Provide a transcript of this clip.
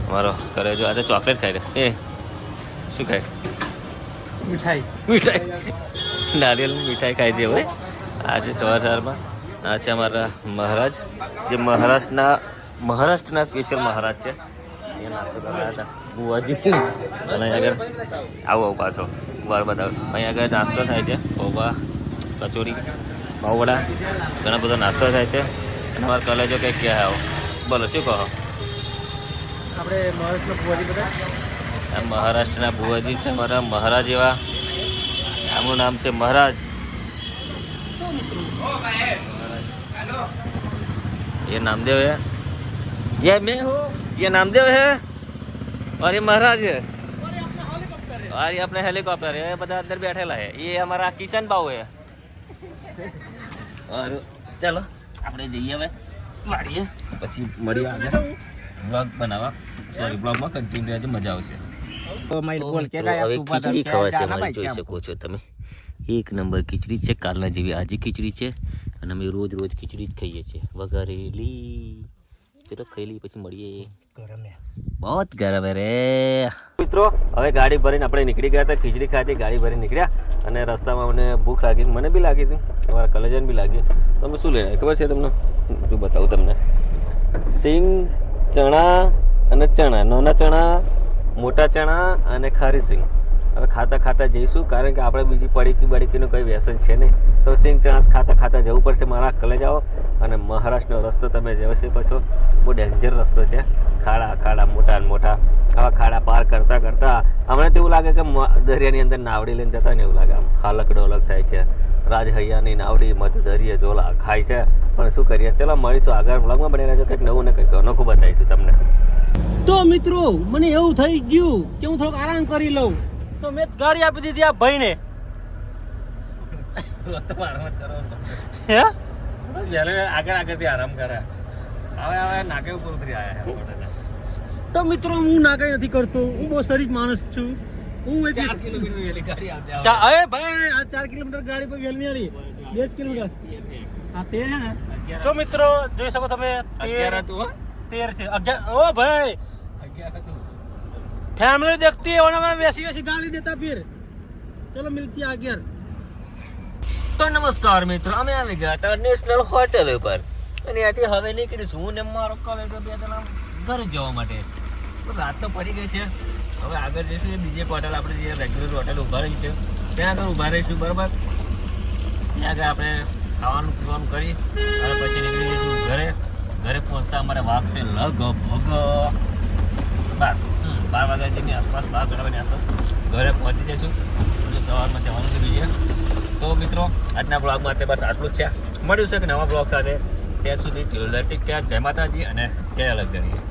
મારો કરે જો આજે ચોકલેટ ખાઈ એ શું ખાય મીઠાઈ નારિયેલની મીઠાઈ ખાય છે ભાઈ આજે સવારમાં આ છે અમારા મહારાજ જે મહારાષ્ટ્રના સ્પેશિયલ મહારાજ છે એ નાસ્તો કરવા હતા બુવાજી અને આગળ આવું પાછો વાર બતાવો અહીંયા આગળ નાસ્તો થાય છે પૌવા કચોરી પાવવડા ઘણા બધો નાસ્તો થાય છે અને અમારા કલેજો કંઈક ક્યાં આવો બોલો શું કહો આપણે મહારાષ્ટ્રના બુવાજી છે મારા મહારાજ એવા આમનું નામ છે મહારાજ ये नामदेव है ये मैं हूँ ये नामदेव है और ये महाराज है और ये अपने हेलीकॉप्टर है બધા અંદર બેઠેલા है ये हमारा किशन बाबू है और चलो આપણે જઈએ હવે વાડીએ પછી મળીએ આગળ બ્લોગ બનાવવા સોરી બ્લોગમાં કન્ટિન્યુ રહેજો મજા આવશે ખીચડી ખવાશે અમારી જોઈ શકો છો તમે એક નંબર ખીચડી છે કાલના જેવી આજે ખીચડી છે અને અમે રોજ ખીચડી જ ખાઈએ છીએ વઘારેલી ચલો ખાઈ લઈએ પછી મળીએ બહુ ગરમ હે રે મિત્રો હવે ગાડી ભરીને આપણે નીકળી ગયા હતા ખીચડી ખાધી ગાડી ભરીને નીકળ્યા અને રસ્તામાં મને ભૂખ લાગી મને બી લાગી હતી અમારા કલેજન બી લાગી તો અમે શું લઈને ખબર છે તમને જો બતાવું તમને સિંગ ચણા અને ચણા નાના ચણા મોટા ચણા અને ખારી સિંગ હવે ખાતા જઈશું કારણ કે આપણે બીજી પડીકીનું કંઈ વ્યસન છે નહીં તો સિંગ ચણા ખાતા જવું પડશે મારા કલેજાઓ અને મહારાષ્ટ્રનો રસ્તો તમે જોઈ શકો છો બહુ ડેન્જર રસ્તો છે ખાડા મોટા આવા ખાડા પાર કરતા હમણાં તો એવું લાગે કે દરિયાની અંદર નાવડી લઈને જતા ને એવું લાગે આમ હાલક ડોલક થાય છે રાજહૈયાની નાવડી મધ દરિયે જોલા ખાય છે પણ શું કરીએ ચલો મળીશું આગળ વ્લોગમાં બની રહેજો કંઈક નવું ને કંઈક અનોખું બતાવીશું તમને તો મિત્રો મને એવું થઈ ગયું કે હું થોડોક આરામ કરી લઉં તો મેં ગાડી આપી દીધી આ ભાઈને આગળથી આરામ કરે હવે નાકે ઉપર ઉતરી આવ્યા તો મિત્રો હું નાકાઈ નથી કરતો હું બહુ શરીફ માણસ છું હું 4 કિલોમીટર વેલી ગાડી આવતી અરે ભાઈ આ 4 કિલોમીટર ગાડી પર વેલની આલી 2 કિલોમીટર આ 13 છે ને તો મિત્રો જોઈ શકો તમે 13 હતું 13 છે 11 ઓ ભાઈ 11 હતું फैमिली देखती है वरना वैसी गाली देता फिर चलो मिलती है आगे તો નમસ્કાર મિત્રો અમે આવી ગયા હતા નેશનલ હોટેલ ઉપર અને ત્યાંથી હવે નીકળીશું હું ને મારો કલેજો બે જણા ઘરે જવા માટે તો રાત તો પડી ગઈ છે હવે આગળ જઈશું બીજે હોટેલ આપણે જે રેગ્યુલર હોટેલ ઊભા રહી છે ત્યાં આગળ ઊભા રહીશું બરાબર ત્યાં આગળ આપણે ખાવાનું પીવાનું કરી અને પછી નીકળી જઈશું ઘરે પહોંચતા અમારે વાગશે લગભગ 12 વાગ્યાની આસપાસ 12 વાગ્યાની આસપાસ ઘરે પહોંચી જઈશું સવારમાં જવાનું છે બીજે તો મિત્રો આજના બ્લોગ માટે બસ આટલું જ છે મળ્યું છે એક નવા બ્લોગ સાથે ત્યાં સુધી ટેક કેર જય માતાજી અને જય અલગ કરીએ